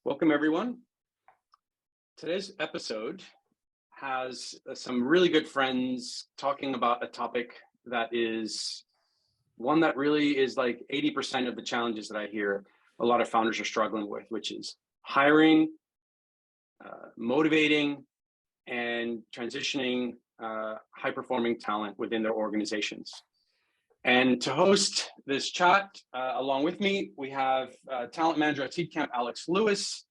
Welcome, everyone. Today's episode has some really good friends talking about a topic that is one that really is like 80% of the challenges that I hear a lot of founders are struggling with, which is hiring, motivating, and transitioning high-performing talent within their organizations. And to host this chat along with me, we have talent manager at Seedcamp, Alex Lewis,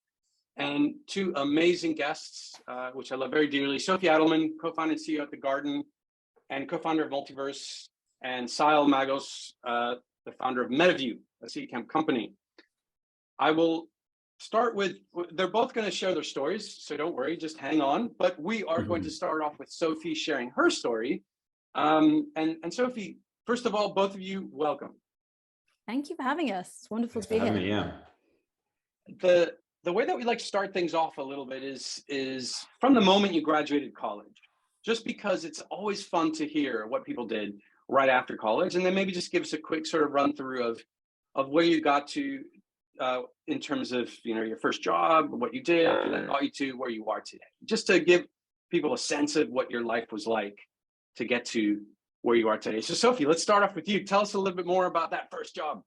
and two amazing guests, which I love very dearly. Sophie Adelman, co-founder and CEO at The Garden, and co-founder of Multiverse, and Siadhal Magos, the founder of MetaView, a Seedcamp company. I will start with, they're both going to share their stories, so don't worry, just hang on. But we are going to start off with Sophie sharing her story. And Sophie, first of all, both of you, welcome. Thank you for having us. It's wonderful to be here. here. The way that we like to start things off a little bit is from the moment you graduated college, just because it's always fun to hear what people did right after college, and then maybe just give us a quick sort of run through of where you got to in terms of your first job, what you did after that got you to where you are today, just to give people a sense of what your life was like to get to where you are today. So Sophie, let's start off with you. Tell us a little bit more about that first job.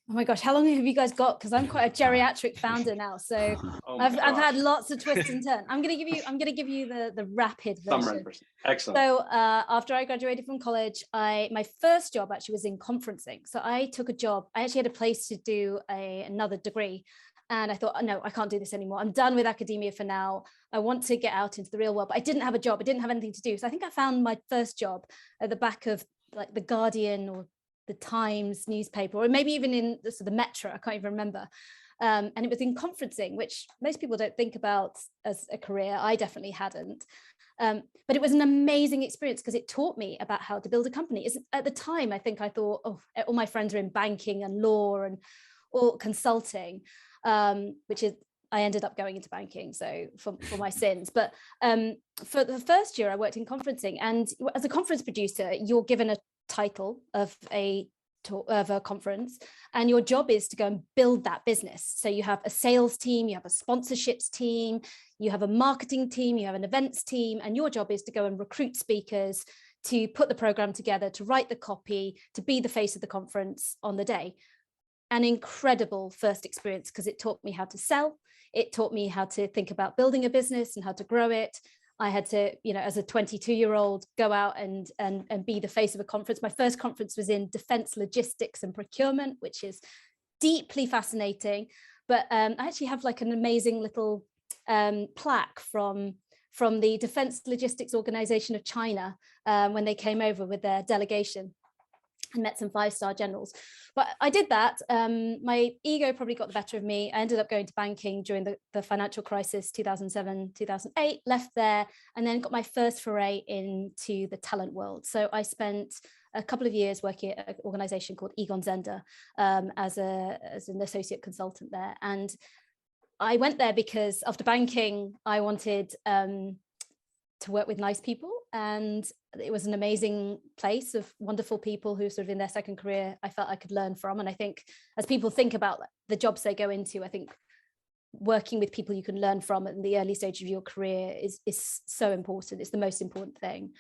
Oh my gosh, how long have you guys got? Because I'm quite a geriatric founder now, so I've had lots of twists and turns. I'm gonna give you the rapid version. Excellent. So after I graduated from college, my first job actually was in conferencing. So I took a job. I actually had a place to do another degree, and I thought, oh, no, I can't do this anymore. I'm done with academia for now. I want to get out into the real world, but I didn't have a job. I didn't have anything to do. So I think I found my first job at the back of like the Guardian or the Times newspaper, or maybe even in the Metro, I can't even remember. And it was in conferencing, which most people don't think about as a career. I definitely hadn't. But it was an amazing experience because it taught me about how to build a company. At the time, I think I thought, oh, all my friends are in banking and law and or consulting, which is, I ended up going into banking, so for my sins. But for the first year, I worked in conferencing, and as a conference producer, you're given a title of a conference, and your job is to go and build that business. So you have a sales team, you have a sponsorships team, you have a marketing team, you have an events team, and your job is to go and recruit speakers, to put the program together, to write the copy, to be the face of the conference on the day. An incredible first experience because it taught me how to sell. It taught me how to think about building a business and how to grow it. I had to, as a 22-year-old, go out and be the face of a conference. My first conference was in defense logistics and procurement, which is deeply fascinating. But I actually have like an amazing little plaque from the Defense Logistics Organization of China when they came over with their delegation and met some 5-star generals. But I did that. My ego probably got the better of me. I ended up going to banking during the financial crisis, 2007, 2008, left there, and then got my first foray into the talent world. So I spent a couple of years working at an organization called Egon Zehnder as an associate consultant there. And I went there because after banking, I wanted to work with nice people, and it was an amazing place of wonderful people who sort of in their second career I felt I could learn from. And I think as people think about the jobs they go into, I think working with people you can learn from at the early stage of your career is so important. It's the most important thing.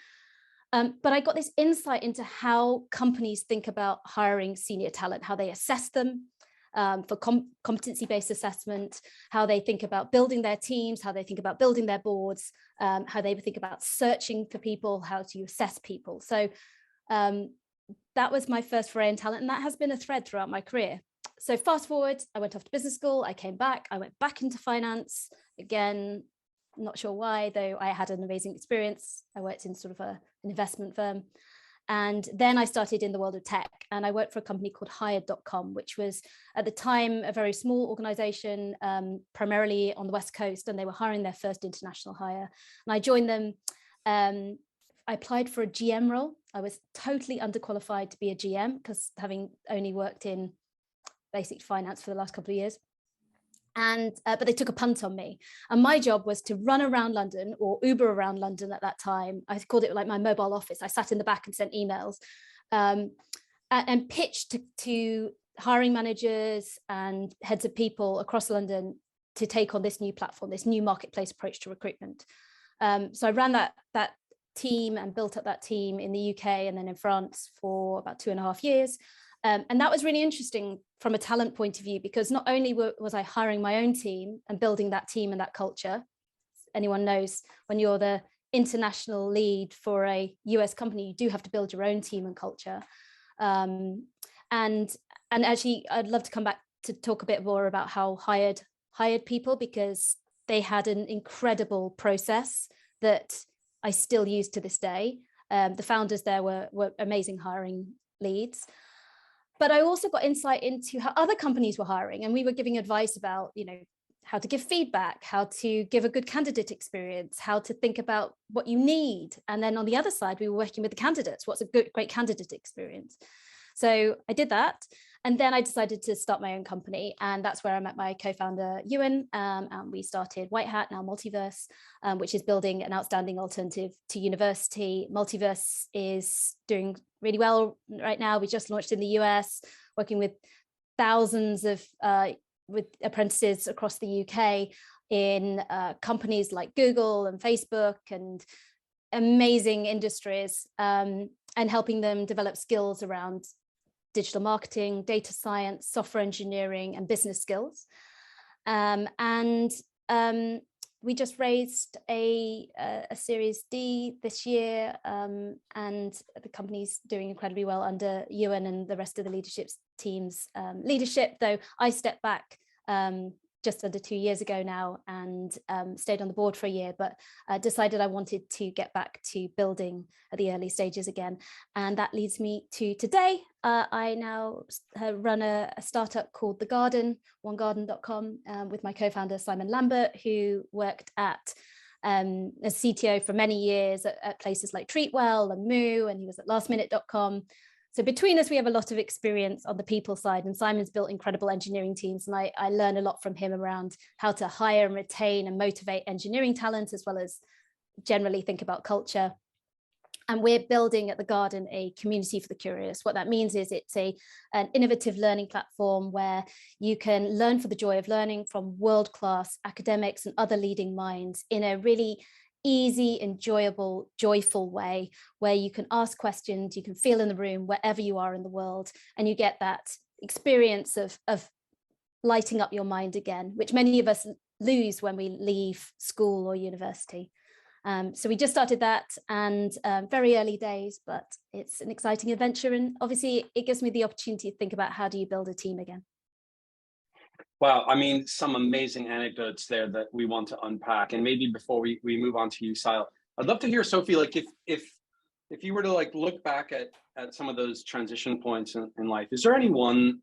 But I got this insight into how companies think about hiring senior talent, how they assess them, for competency-based assessment, how they think about building their teams, how they think about building their boards, how they think about searching for people, how to assess people. So that was my first foray in talent, and that has been a thread throughout my career. So fast forward, I went off to business school, I came back, I went back into finance. Again, not sure why, though I had an amazing experience. I worked in sort of an investment firm. And then I started in the world of tech, and I worked for a company called hired.com, which was at the time a very small organization, primarily on the West Coast, and they were hiring their first international hire. And I joined them. I applied for a GM role. I was totally underqualified to be a GM because having only worked in basic finance for the last couple of years. But they took a punt on me, and my job was to run around London, or Uber around London at that time. I called it like my mobile office. I sat in the back and sent emails and pitched to hiring managers and heads of people across London to take on this new platform, this new marketplace approach to recruitment. So I ran that team and built up that team in the UK and then in France for about 2.5 years. And that was really interesting from a talent point of view, because not only was I hiring my own team and building that team and that culture. Anyone knows when you're the international lead for a US company, you do have to build your own team and culture. And actually, I'd love to come back to talk a bit more about how hired people, because they had an incredible process that I still use to this day. The founders there were amazing hiring leads. But I also got insight into how other companies were hiring, and we were giving advice about, how to give feedback, how to give a good candidate experience, how to think about what you need. And then on the other side, we were working with the candidates. What's a great candidate experience? So I did that. And then I decided to start my own company. And that's where I met my co-founder, Ewan. And we started White Hat, now Multiverse, which is building an outstanding alternative to university. Multiverse is doing really well right now. We just launched in the US, working with thousands of with apprentices across the UK in companies like Google and Facebook and amazing industries, and helping them develop skills around digital marketing, data science, software engineering, and business skills. We just raised a Series D this year, and the company's doing incredibly well under Ewan and the rest of the leadership team's leadership, though I stepped back just under 2 years ago now and stayed on the board for a year, but decided I wanted to get back to building at the early stages again. And that leads me to today. I now run a startup called The Garden, onegarden.com, with my co-founder, Simon Lambert, who worked at as CTO for many years at places like Treatwell and Moo, and he was at lastminute.com. So between us, we have a lot of experience on the people side, and Simon's built incredible engineering teams. And I learn a lot from him around how to hire and retain and motivate engineering talent, as well as generally think about culture. And we're building at The Garden a community for the curious. What that means is it's an innovative learning platform where you can learn for the joy of learning from world-class academics and other leading minds in a really easy, enjoyable, joyful way, where you can ask questions, you can feel in the room wherever you are in the world, and you get that experience of lighting up your mind again, which many of us lose when we leave school or university. So we just started that, and very early days, but it's an exciting adventure. And obviously it gives me the opportunity to think about how do you build a team again. Wow, I mean, some amazing anecdotes there that we want to unpack. And maybe before we move on to you, Siadhal, I'd love to hear, Sophie, like if you were to like look back at some of those transition points in life, is there any one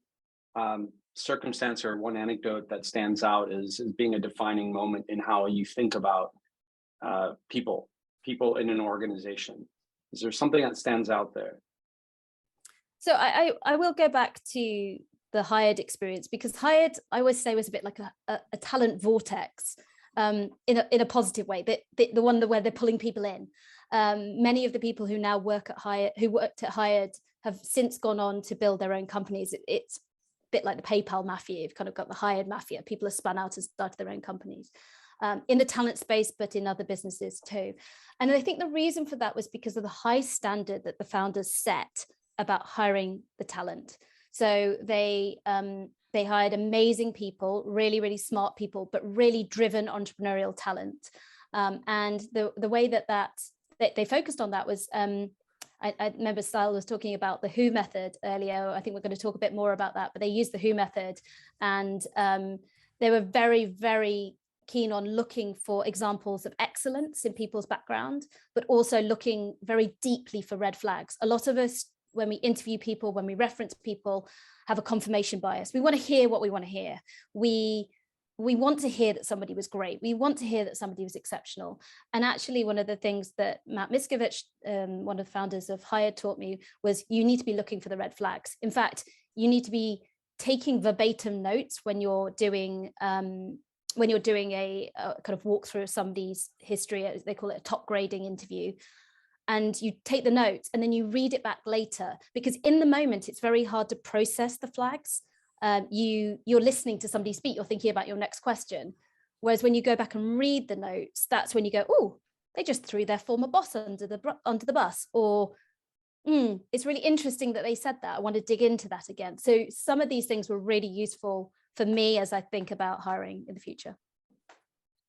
circumstance or one anecdote that stands out as being a defining moment in how you think about people in an organization? Is there something that stands out there? So I will go back to the hired experience, because hired, I always say, was a bit like a talent vortex, in a positive way, the one where they're pulling people in. Many of the people who now worked at Hired have since gone on to build their own companies. It's a bit like the PayPal mafia. You've kind of got the Hired mafia. People are spun out and started their own companies. In the talent space, but in other businesses too. And I think the reason for that was because of the high standard that the founders set about hiring the talent. So they hired amazing people, really, really smart people, but really driven entrepreneurial talent. And the way that they focused on that was, I remember Siadhal was talking about the Who method earlier. I think we're going to talk a bit more about that, but they used the Who method, and they were very, very keen on looking for examples of excellence in people's background, but also looking very deeply for red flags. A lot of us, when we interview people, when we reference people, have a confirmation bias. We want to hear what we want to hear. We want to hear that somebody was great. We want to hear that somebody was exceptional. And actually, one of the things that Matt Miskovich, one of the founders of Hired, taught me was you need to be looking for the red flags. In fact, you need to be taking verbatim notes when you're doing a kind of walkthrough of somebody's history. They call it a top grading interview. And you take the notes and then you read it back later, because in the moment it's very hard to process the flags. you're listening to somebody speak, you're thinking about your next question. Whereas when you go back and read the notes, that's when you go, oh, they just threw their former boss under the bus, or it's really interesting that they said that. I want to dig into that again. So some of these things were really useful for me as I think about hiring in the future.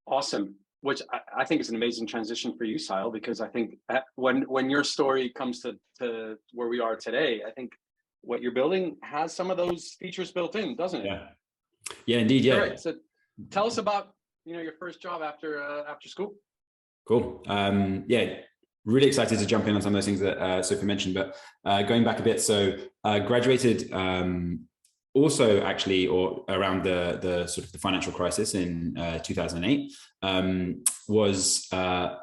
Awesome. Which I think is an amazing transition for you, Siadhal, because I think when your story comes to where we are today, I think what you're building has some of those features built in, doesn't it? Yeah, indeed. Yeah. All right. So tell us about your first job after school. Cool. Yeah, really excited to jump in on some of those things that Sophie mentioned. But going back a bit, so graduated also actually, or around the sort of the financial crisis in 2008, was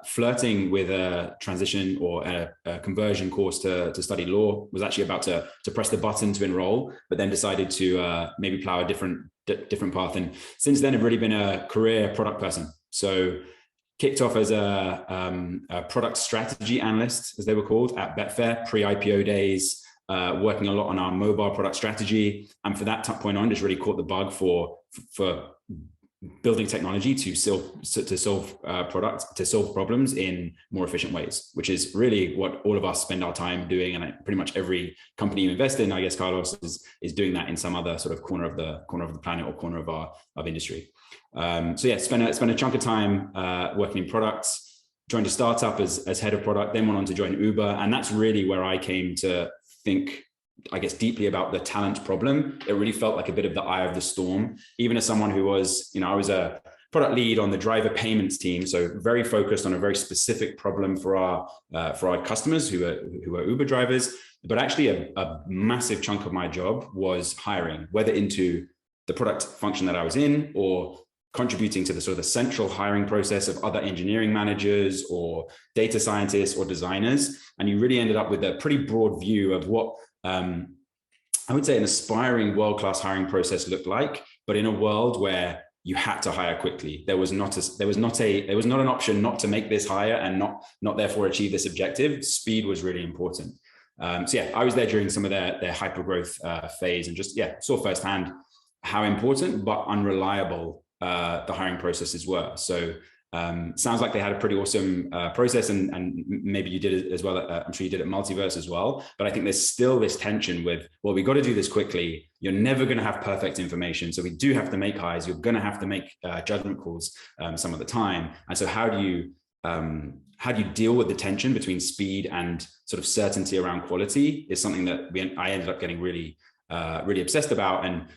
flirting with a transition or a conversion course to study law. Was actually about to press the button to enroll, but then decided to maybe plow a different path. And since then, I've really been a career product person. So kicked off as a product strategy analyst, as they were called, at Betfair, pre-IPO days, working a lot on our mobile product strategy. And for that point on, just really caught the bug for building technology to solve problems in more efficient ways, which is really what all of us spend our time doing. And pretty much every company you invest in, I guess, Carlos, is doing that in some other sort of corner of the planet or corner of industry. So yeah, spent a chunk of time working in products, joined a startup as head of product, then went on to join Uber. And that's really where I came to think, I guess, deeply about the talent problem. It really felt like a bit of the eye of the storm, even as someone who was, I was a product lead on the driver payments team. So very focused on a very specific problem for our customers who are Uber drivers. But actually a massive chunk of my job was hiring, whether into the product function that I was in or contributing to the sort of the central hiring process of other engineering managers or data scientists or designers. And you really ended up with a pretty broad view of what I would say an aspiring world-class hiring process looked like, but in a world where you had to hire quickly. There was not an option not to make this hire and not therefore achieve this objective. Speed was really important. So yeah, I was there during some of their hyper growth phase and just saw firsthand how important but unreliable the hiring processes were. So sounds like they had a pretty awesome process, and maybe you did it as well. I'm sure you did it at Multiverse as well. But I think there's still this tension with, well, we got to do this quickly. You're never going to have perfect information, so we do have to make hires. You're going to have to make judgment calls some of the time. And so how do you deal with the tension between speed and sort of certainty around quality is something that I ended up getting really obsessed about. And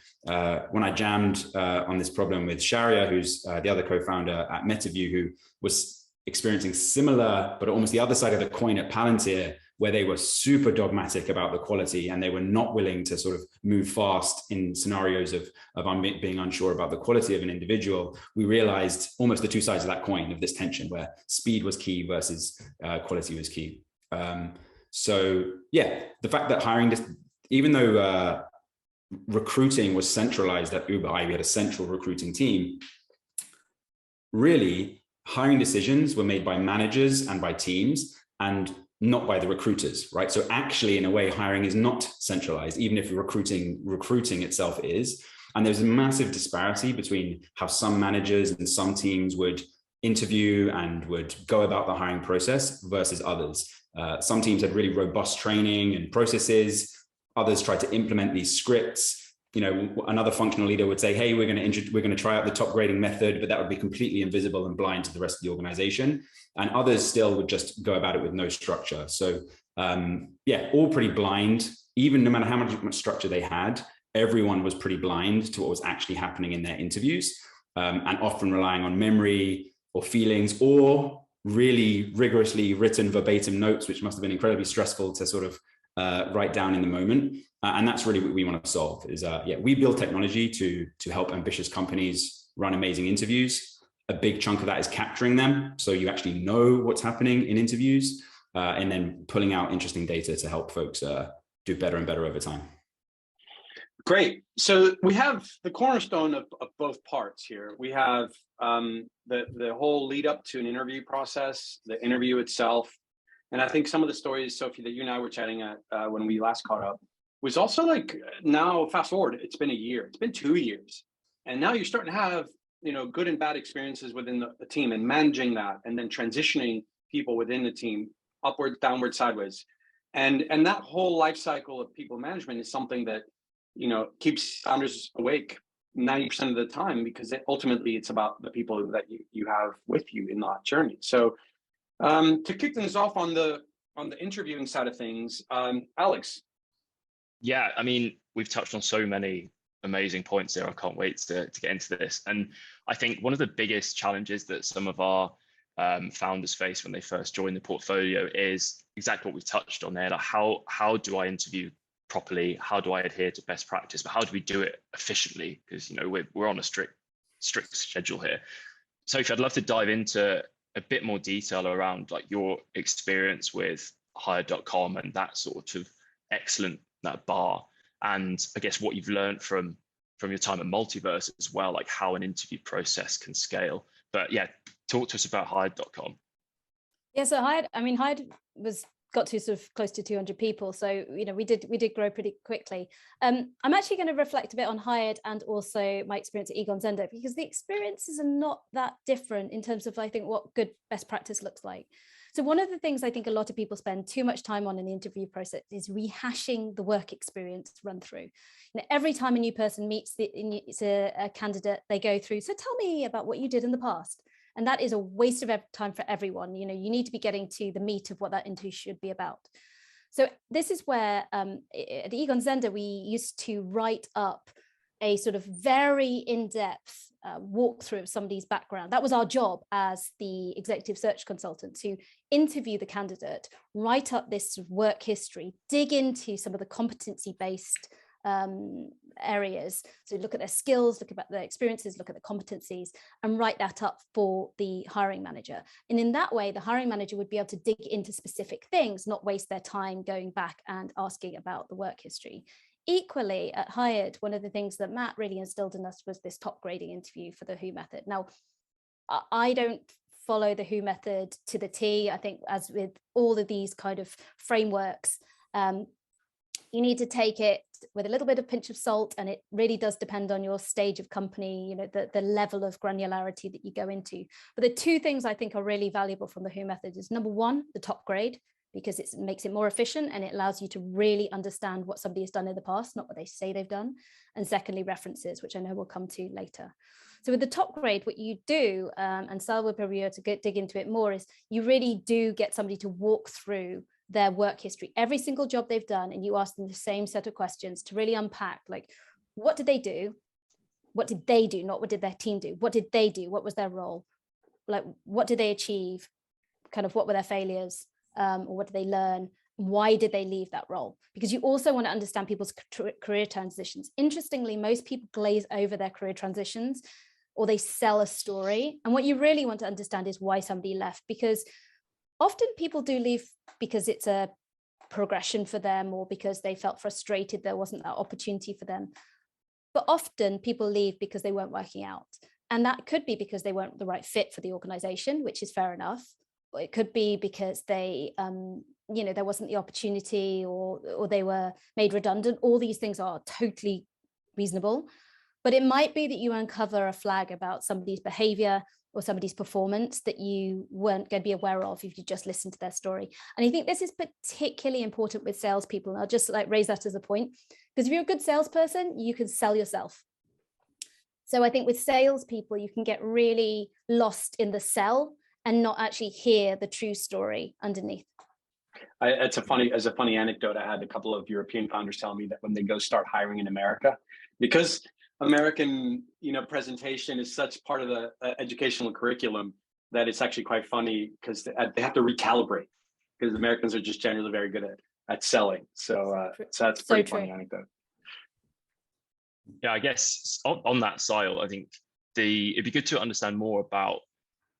when I jammed on this problem with Sharia, who's the other co-founder at MetaView, who was experiencing similar, but almost the other side of the coin at Palantir, where they were super dogmatic about the quality and they were not willing to sort of move fast in scenarios of being unsure about the quality of an individual, we realized almost the two sides of that coin of this tension where speed was key versus quality was key. So yeah, the fact that hiring, even though recruiting was centralized at Uber, we had a central recruiting team, really hiring decisions were made by managers and by teams and not by the recruiters, right? So actually, in a way, hiring is not centralized, even if recruiting itself is. And there's a massive disparity between how some managers and some teams would interview and would go about the hiring process versus others. Some teams had really robust training and processes. Others tried to implement these scripts. Another functional leader would say, "Hey, we're going to try out the top grading method," but that would be completely invisible and blind to the rest of the organization. And others still would just go about it with no structure. So, all pretty blind. Even no matter how much structure they had, everyone was pretty blind to what was actually happening in their interviews, and often relying on memory or feelings or really rigorously written verbatim notes, which must have been incredibly stressful to sort of write down in the moment. And that's really what we want to solve is, we build technology to help ambitious companies run amazing interviews. A big chunk of that is capturing them, so you actually know what's happening in interviews, and then pulling out interesting data to help folks do better and better over time. Great. So we have the cornerstone of both parts here. We have the whole lead up to an interview process, the interview itself. And I think some of the stories, Sophie, that you and I were chatting at when we last caught up was also like, now fast forward, it's been a year, it's been 2 years, and now you're starting to have, you know, good and bad experiences within the team, and managing that, and then transitioning people within the team upward, downward, sideways, and that whole life cycle of people management is something that, you know, keeps founders awake 90% of the time, because ultimately it's about the people that you have with you in that journey. So to kick things off on the interviewing side of things, Alex. Yeah, I mean, we've touched on so many amazing points there. I can't wait to get into this. And I think one of the biggest challenges that some of our founders face when they first join the portfolio is exactly what we've touched on there. Like how do I interview properly? How do I adhere to best practice? But how do we do it efficiently? Because, you know, we're on a strict schedule here. Sophie, I'd love to dive into a bit more detail around like your experience with hired.com and that sort of excellent that bar, and I guess what you've learned from your time at Multiverse as well, like how an interview process can scale. But yeah, talk to us about hired.com. Yeah, so Hired got to sort of close to 200 people, so you know we did grow pretty quickly. I'm actually going to reflect a bit on Hired and also my experience at Egon Zehnder, because the experiences are not that different in terms of, I think, what good best practice looks like. So one of the things I think a lot of people spend too much time on in the interview process is rehashing the work experience run through. You know, every time a new person meets a candidate, they go through, so tell me about what you did in the past. And that is a waste of time for everyone. You know, you need to be getting to the meat of what that interview should be about. So this is where at Egon Zehnder, we used to write up a sort of very in-depth walkthrough of somebody's background. That was our job as the executive search consultant, to interview the candidate, write up this sort of work history, dig into some of the competency-based areas. So look at their skills, look at their experiences, look at the competencies, and write that up for the hiring manager. And in that way, the hiring manager would be able to dig into specific things, not waste their time going back and asking about the work history. Equally, at Hired, one of the things that Matt really instilled in us was this top grading interview for the Who method. Now, I don't follow the Who method to the T. I think, as with all of these kind of frameworks, you need to take it with a little bit of pinch of salt, and it really does depend on your stage of company, you know, the level of granularity that you go into. But the two things I think are really valuable from the Who method is, number one, the top grade, because it makes it more efficient and it allows you to really understand what somebody has done in the past, not what they say they've done. And secondly, references, which I know we'll come to later. So with the top grade, what you do, and Sal will probably be able to dig into it more, is you really do get somebody to walk through their work history, every single job they've done, and you ask them the same set of questions to really unpack, like, what did they do? What did they do? Not what did their team do? What did they do? What was their role? Like, what did they achieve? Kind of what were their failures? Or what did they learn? Why did they leave that role? Because you also want to understand people's career transitions. Interestingly, most people glaze over their career transitions, or they sell a story. And what you really want to understand is why somebody left, because often people do leave because it's a progression for them, or because they felt frustrated there wasn't that opportunity for them. But often people leave because they weren't working out. And that could be because they weren't the right fit for the organization, which is fair enough. It could be because they, you know, there wasn't the opportunity, or they were made redundant. All these things are totally reasonable, but it might be that you uncover a flag about somebody's behavior or somebody's performance that you weren't going to be aware of if you just listened to their story. And I think this is particularly important with salespeople. And I'll just like raise that as a point, because if you're a good salesperson, you can sell yourself. So I think with salespeople, you can get really lost in the sell and not actually hear the true story underneath. As a funny anecdote, I had a couple of European founders tell me that when they go start hiring in America, because American, you know, presentation is such part of the educational curriculum, that it's actually quite funny, because they have to recalibrate, because Americans are just generally very good at selling. So that's a pretty funny anecdote. Yeah, I guess on that side, I think it'd be good to understand more about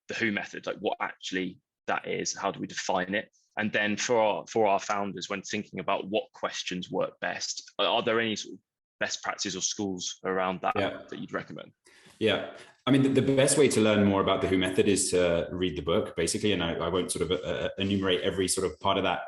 the Who method, like what actually that is, how do we define it? And then for our founders, when thinking about what questions work best, are there any sort of best practices or schools around that that you'd recommend? Yeah, I mean, the best way to learn more about the Who method is to read the book, basically. And I won't sort of enumerate every sort of part of that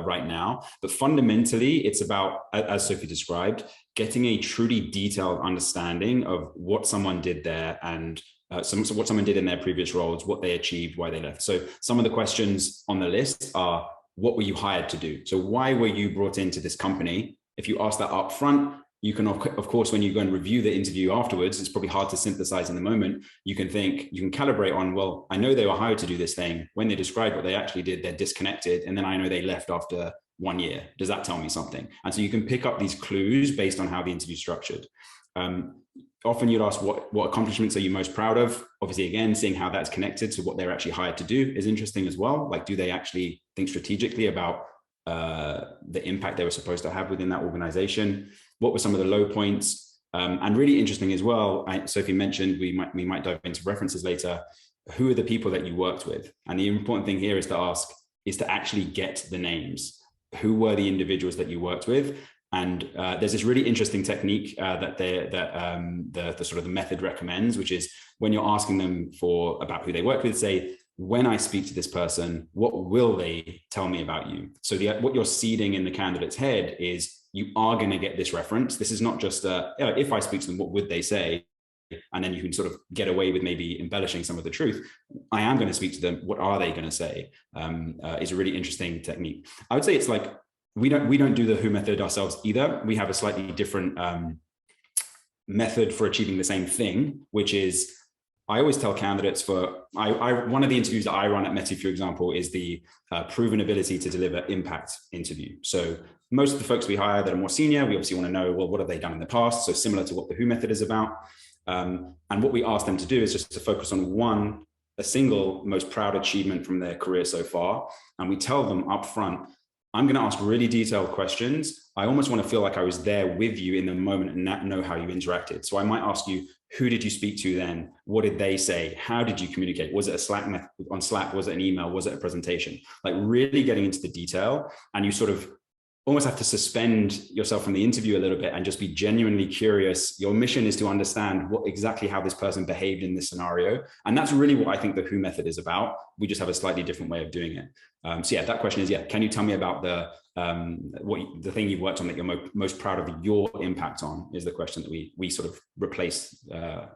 right now. But fundamentally, it's about, as Sophie described, getting a truly detailed understanding of what someone did there and what someone did in their previous roles, what they achieved, why they left. So some of the questions on the list are, what were you hired to do? So why were you brought into this company? If you ask that up front, you can, of course, when you go and review the interview afterwards, it's probably hard to synthesize in the moment. You can calibrate on, well, I know they were hired to do this thing. When they describe what they actually did, they're disconnected. And then I know they left after 1 year. Does that tell me something? And so you can pick up these clues based on how the interview is structured. Often you'd ask, what accomplishments are you most proud of? Obviously, again, seeing how that's connected to what they're actually hired to do is interesting as well. Like, do they actually think strategically about the impact they were supposed to have within that organization? What were some of the low points? And really interesting as well, Sophie mentioned, we might dive into references later. Who are the people that you worked with? And the important thing here is to actually get the names. Who were the individuals that you worked with? And there's this really interesting technique that the sort of the method recommends, which is when you're asking them about who they worked with, say, when I speak to this person, what will they tell me about you? So what you're seeding in the candidate's head is, you are going to get this reference. This is not just if I speak to them, what would they say? And then you can sort of get away with maybe embellishing some of the truth. I am going to speak to them. What are they going to say? Is a really interesting technique. I would say it's like, we don't do the Who method ourselves either. We have a slightly different method for achieving the same thing, which is, I always tell candidates one of the interviews that I run at Meti, for example, is the proven ability to deliver impact interview. So most of the folks we hire that are more senior, we obviously want to know, well, what have they done in the past? So similar to what the Who method is about. And what we ask them to do is just to focus on a single most proud achievement from their career so far. And we tell them up front, I'm going to ask really detailed questions. I almost want to feel like I was there with you in the moment and know how you interacted. So I might ask you, who did you speak to then? What did they say? How did you communicate? Was it on Slack? Was it an email? Was it a presentation? Like, really getting into the detail, and you sort of almost have to suspend yourself from the interview a little bit and just be genuinely curious. Your mission is to understand exactly how this person behaved in this scenario. And that's really what I think the Who method is about. We just have a slightly different way of doing it. So yeah, that question is, can you tell me about the thing you've worked on that you're most proud of your impact on, is the question that we sort of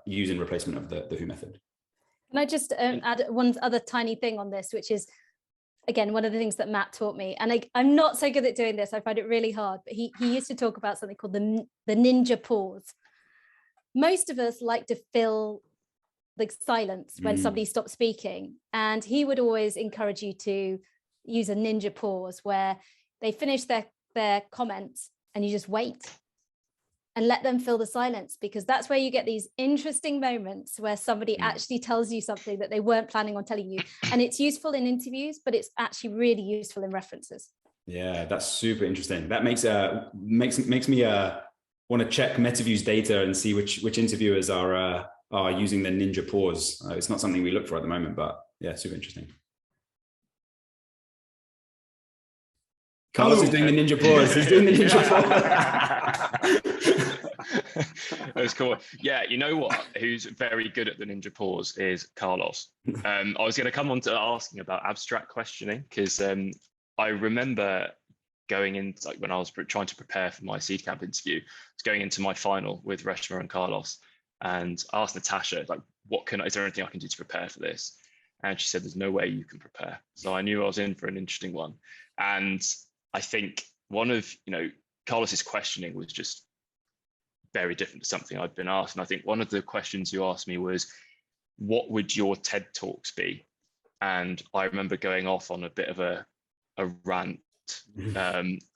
use in replacement of the Who method. Can I just add one other tiny thing on this, which is, again, one of the things that Matt taught me, and I'm not so good at doing this, I find it really hard, but he used to talk about something called the ninja pause. Most of us like to fill the silence when somebody stops speaking, and he would always encourage you to use a ninja pause where they finish their comments and you just wait and let them fill the silence, because that's where you get these interesting moments where somebody actually tells you something that they weren't planning on telling you. And it's useful in interviews, but it's actually really useful in references. Yeah, that's super interesting. That makes me want to check MetaView's data and see which interviewers are using the ninja pause. It's not something we look for at the moment, but yeah, super interesting. Carlos is doing the ninja pause. He's doing the ninja pause. That's cool. Yeah, you know what? Who's very good at the ninja pause is Carlos. I was going to come on to asking about abstract questioning, because I remember going in, like, when I was trying to prepare for my Seedcamp interview, I was going into my final with Reshma and Carlos, and I asked Natasha, like, is there anything I can do to prepare for this? And she said, there's no way you can prepare. So I knew I was in for an interesting one. And I think one of, Carlos's questioning was just very different to something I'd been asked. And I think one of the questions you asked me was, what would your TED Talks be? And I remember going off on a bit of a rant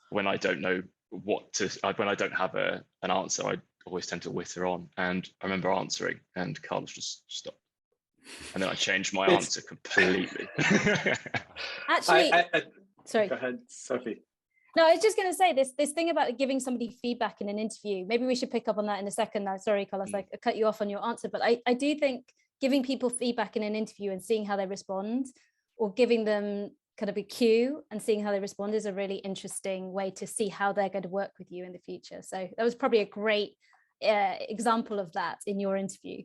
when I don't know when I don't have an answer, I always tend to wither on. And I remember answering, and Carlos just stopped. And then I changed my answer completely. Actually, sorry. Go ahead, Sophie. No, I was just going to say this thing about giving somebody feedback in an interview. Maybe we should pick up on that in a second now. Sorry, Carlos, I cut you off on your answer, but I do think giving people feedback in an interview and seeing how they respond, or giving them kind of a cue and seeing how they respond, is a really interesting way to see how they're going to work with you in the future. So that was probably a great example of that in your interview.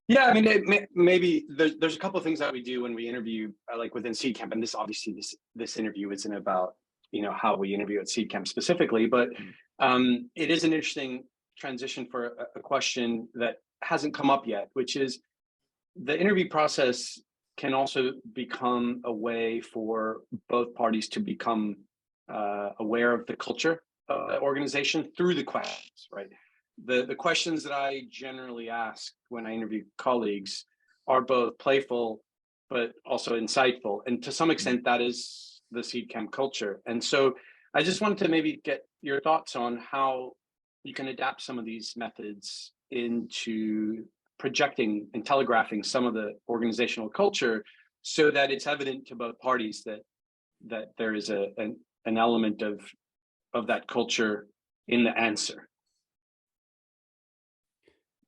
Yeah, I mean, maybe there's a couple of things that we do when we interview, like within Seedcamp, and this obviously this interview isn't about how we interview at Seedcamp specifically, but it is an interesting transition for a question that hasn't come up yet, which is the interview process can also become a way for both parties to become aware of the culture of the organization through the questions, right? The questions that I generally ask when I interview colleagues are both playful, but also insightful. And to some extent, that is the Seedcamp culture. And so I just wanted to maybe get your thoughts on how you can adapt some of these methods into projecting and telegraphing some of the organizational culture so that it's evident to both parties that there is an element of that culture in the answer.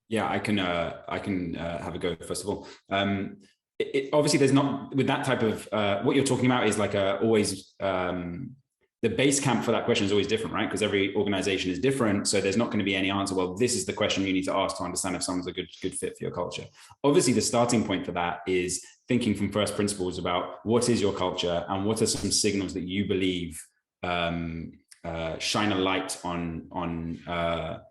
Yeah, I can have a go first of all. Obviously, there's not with that type of what you're talking about is like always the base camp for that question is always different, right? Because every organization is different, so there's not going to be any answer. Well, this is the question you need to ask to understand if someone's a good fit for your culture. Obviously, the starting point for that is thinking from first principles about what is your culture and what are some signals that you believe shine a light on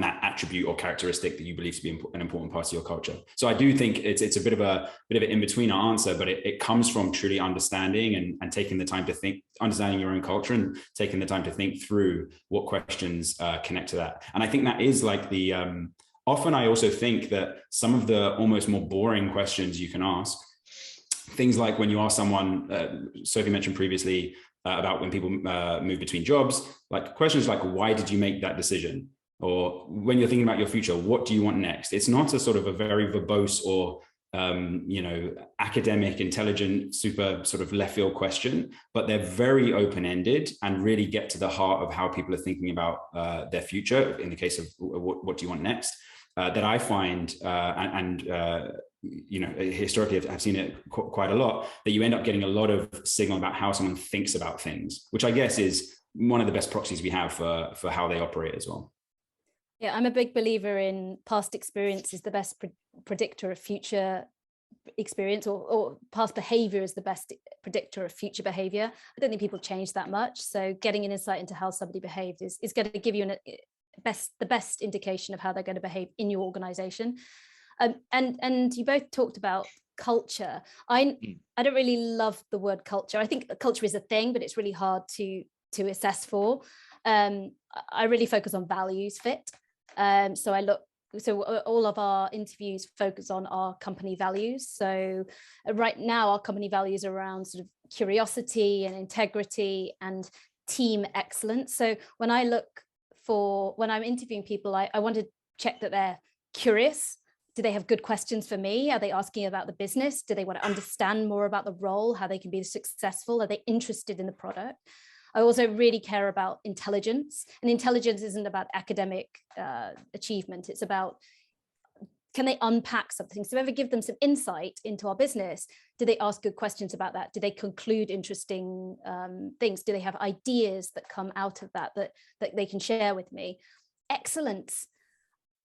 that attribute or characteristic that you believe to be an important part of your culture. So I do think it's a bit of an in-betweener answer, but it comes from truly understanding and taking the time to think, understanding your own culture and taking the time to think through what questions connect to that. And I think that is like the, often I also think that some of the almost more boring questions you can ask, things like when you ask someone, Sophie mentioned previously, about when people move between jobs, like questions like, why did you make that decision? Or when you're thinking about your future, what do you want next? It's not a sort of a very verbose or, academic, intelligent, super sort of left field question, but they're very open-ended and really get to the heart of how people are thinking about their future. In the case of what do you want next? That I find, historically I've seen it quite a lot, that you end up getting a lot of signal about how someone thinks about things, which I guess is one of the best proxies we have for how they operate as well. Yeah, I'm a big believer in past experience is the best predictor of future experience, or past behavior is the best predictor of future behavior. I don't think people change that much. So getting an insight into how somebody behaved is going to give you the best indication of how they're going to behave in your organization. And you both talked about culture. I don't really love the word culture. I think culture is a thing, but it's really hard to assess for. I really focus on values fit. So all of our interviews focus on our company values. So right now our company values are around sort of curiosity and integrity and team excellence. So when I'm interviewing people, I want to check that they're curious. Do they have good questions for me? Are they asking about the business? Do they want to understand more about the role, how they can be successful? Are they interested in the product? I also really care about intelligence, and intelligence isn't about academic achievement. It's about, can they unpack something? So if I ever give them some insight into our business, do they ask good questions about that? Do they conclude interesting things? Do they have ideas that come out of that they can share with me? Excellence.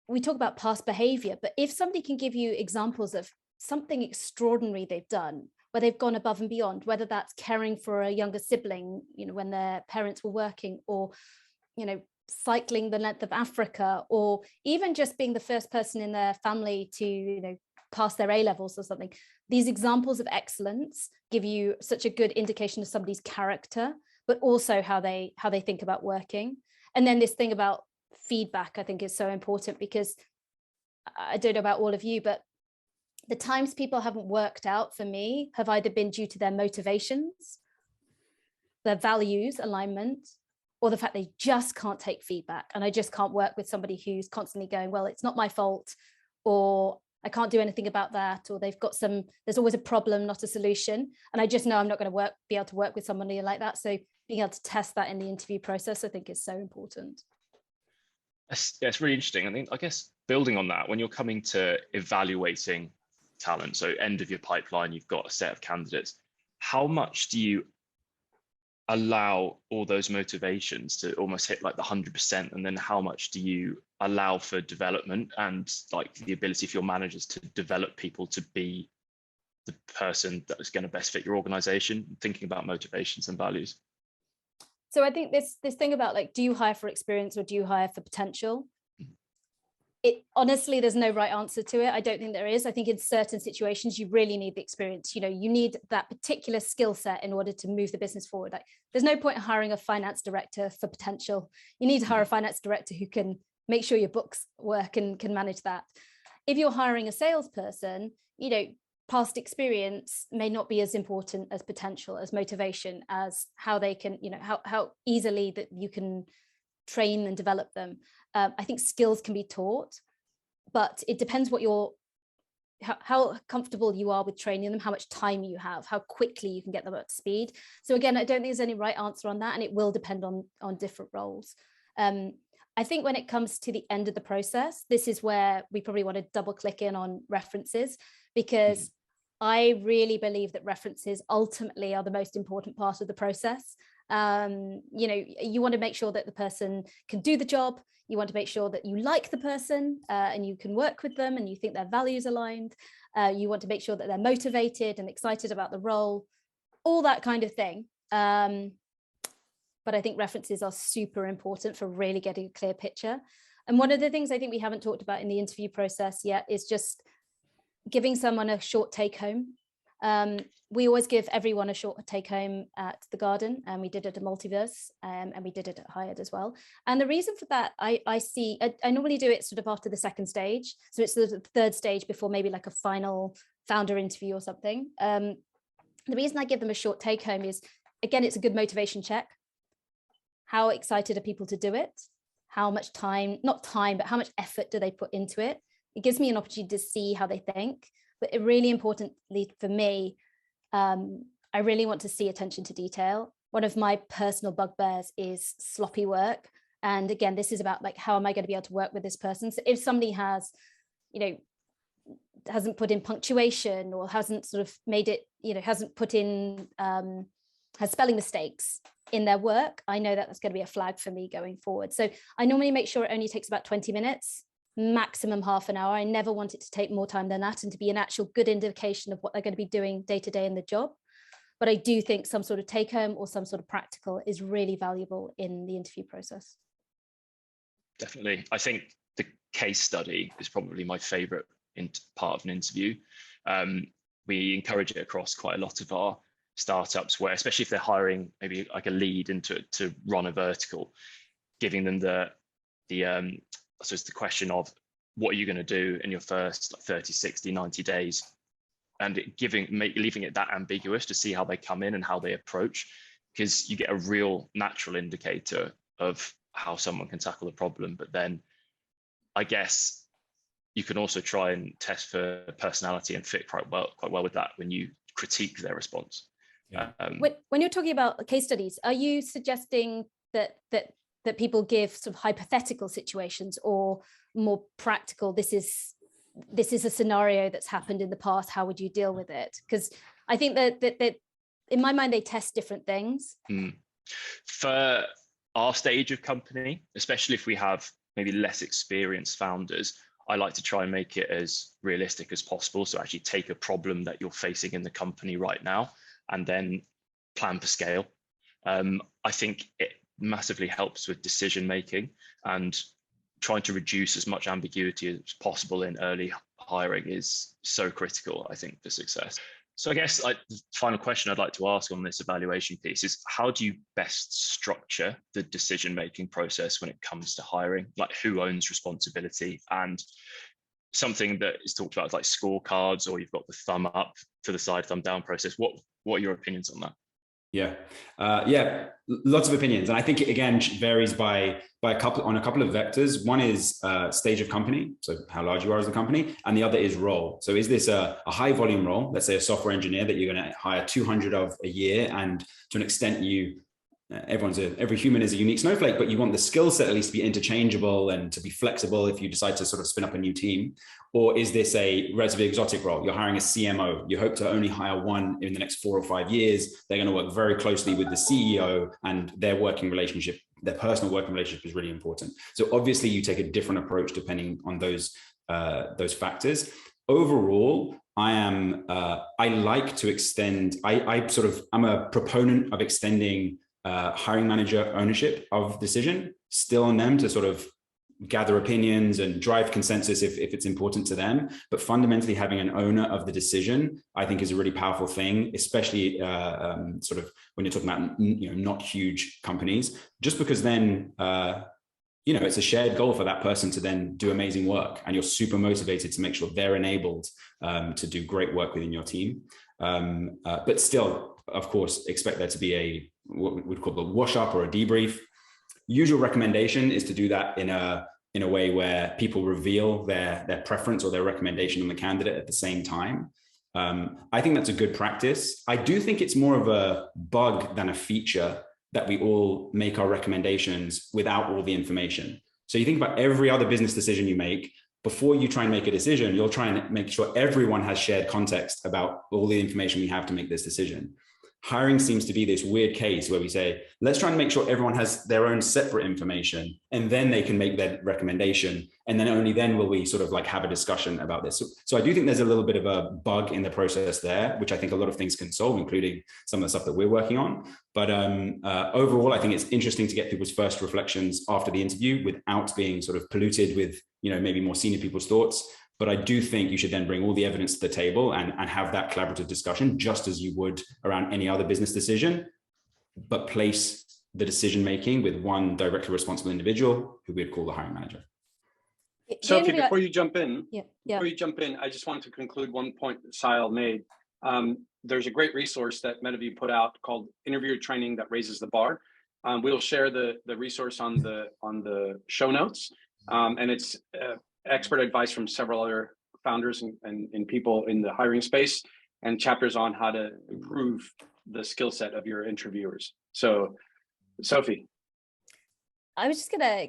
We talk about past behavior, but if somebody can give you examples of something extraordinary they've done, where they've gone above and beyond, whether that's caring for a younger sibling, when their parents were working, or, cycling the length of Africa, or even just being the first person in their family to, pass their A-levels or something. These examples of excellence give you such a good indication of somebody's character, but also how they think about working. And then this thing about feedback, I think, is so important, because I don't know about all of you, but the times people haven't worked out for me have either been due to their motivations, their values alignment, or the fact they just can't take feedback. And I just can't work with somebody who's constantly going, well, it's not my fault, or I can't do anything about that, or there's always a problem, not a solution. And I just know I'm not going to be able to work with somebody like that. So being able to test that in the interview process, I think, is so important. It's really interesting. I guess building on that, when you're coming to evaluating talent, so end of your pipeline, you've got a set of candidates, how much do you allow all those motivations to almost hit like the 100%? And then how much do you allow for development and like the ability for your managers to develop people to be the person that is going to best fit your organization, thinking about motivations and values? So I think this thing about like, do you hire for experience or do you hire for potential? It honestly, there's no right answer to it. I don't think there is. I think in certain situations, you really need the experience. You know, you need that particular skill set in order to move the business forward. Like, there's no point hiring a finance director for potential. You need to hire a finance director who can make sure your books work and can manage that. If you're hiring a salesperson, you know, past experience may not be as important as potential, as motivation, as how they can, you know, how easily that you can train and develop them. I think skills can be taught, but it depends what how comfortable you are with training them, how much time you have, how quickly you can get them up to speed. So again, I don't think there's any right answer on that, and it will depend on different roles. I think when it comes to the end of the process, this is where we probably want to double click in on references, because I really believe that references ultimately are the most important part of the process. You know, you want to make sure that the person can do the job. You want to make sure that you like the person and you can work with them and you think their values aligned. You want to make sure that they're motivated and excited about the role, all that kind of thing. But I think references are super important for really getting a clear picture. And one of the things I think we haven't talked about in the interview process yet is just giving someone a short take home. We always give everyone a short take home at The Garden, and we did it at Multiverse, and we did it at Hired as well. And the reason for that, I normally do it sort of after the second stage. So it's the third stage before maybe like a final founder interview or something. The reason I give them a short take home is, again, it's a good motivation check. How excited are people to do it? How much time, not time, but how much effort do they put into it? It gives me an opportunity to see how they think. But really importantly for me, I really want to see attention to detail. One of my personal bugbears is sloppy work. And again, this is about like, how am I going to be able to work with this person? So if somebody has, you know, hasn't put in punctuation or hasn't sort of made it, you know, hasn't put in, has spelling mistakes in their work, I know that that's going to be a flag for me going forward. So I normally make sure it only takes about 20 minutes. Maximum half an hour. I never want it to take more time than that, and to be an actual good indication of what they're going to be doing day to day in the job. But I do think some sort of take home or some sort of practical is really valuable in the interview process. Definitely. I think the case study is probably my favorite part of an interview. We encourage it across quite a lot of our startups, where especially if they're hiring maybe like a lead into it to run a vertical, giving them the so it's the question of what are you going to do in your first 30, 60, 90 days, and leaving it that ambiguous to see how they come in and how they approach, because you get a real natural indicator of how someone can tackle the problem. But then I guess you can also try and test for personality and fit quite well with that when you critique their response. Yeah. When you're talking about case studies, are you suggesting that people give sort of hypothetical situations, or more practical, this is a scenario that's happened in the past, how would you deal with it? Because I think that in my mind, they test different things. For our stage of company, especially if we have maybe less experienced founders, I like to try and make it as realistic as possible. So actually take a problem that you're facing in the company right now and then plan for scale. I think it massively helps with decision making, and trying to reduce as much ambiguity as possible in early hiring is so critical, I think, for success. So I guess the final question I'd like to ask on this evaluation piece is, how do you best structure the decision making process when it comes to hiring? Like, who owns responsibility? And something that is talked about like scorecards, or you've got the thumb up to the side, thumb down process. What are your opinions on that? Yeah, lots of opinions, and I think it again varies by a couple of vectors. One is stage of company, so how large you are as a company, and the other is role. So is this a high volume role, let's say a software engineer that you're going to hire 200 of a year, and to an extent you every human is a unique snowflake, but you want the skill set at least to be interchangeable and to be flexible if you decide to sort of spin up a new team? Or is this a relatively exotic role? You're hiring a CMO. You hope to only hire one in the next 4 or 5 years. They're going to work very closely with the CEO, and their working relationship, their personal working relationship is really important. So obviously you take a different approach depending on those factors. Overall, I like to extend, I'm a proponent of extending hiring manager ownership of decision, still on them to sort of gather opinions and drive consensus if it's important to them. But fundamentally having an owner of the decision, I think, is a really powerful thing, especially sort of when you're talking about, not huge companies, just because then, it's a shared goal for that person to then do amazing work, and you're super motivated to make sure they're enabled to do great work within your team. But still, of course, expect there to be what we'd call a wash up or a debrief. Usual recommendation is to do that in a way where people reveal their preference or their recommendation on the candidate at the same time. I think that's a good practice. I do think it's more of a bug than a feature that we all make our recommendations without all the information. So you think about every other business decision you make, before you try and make a decision, you'll try and make sure everyone has shared context about all the information we have to make this decision. Hiring seems to be this weird case where we say, let's try and make sure everyone has their own separate information, and then they can make their recommendation. And then only then will we sort of like have a discussion about this. So I do think there's a little bit of a bug in the process there, which I think a lot of things can solve, including some of the stuff that we're working on. But overall, I think it's interesting to get people's first reflections after the interview without being sort of polluted with, maybe more senior people's thoughts. But I do think you should then bring all the evidence to the table and have that collaborative discussion, just as you would around any other business decision, but place the decision-making with one directly responsible individual who we'd call the hiring manager. Sophie, before you jump in, I just want to conclude one point that Siadhal made. There's a great resource that MetaView put out called Interviewer Training That Raises the Bar. We'll share the resource on the show notes, and it's expert advice from several other founders and people in the hiring space, and chapters on how to improve the skill set of your interviewers. So, Sophie. I was just going to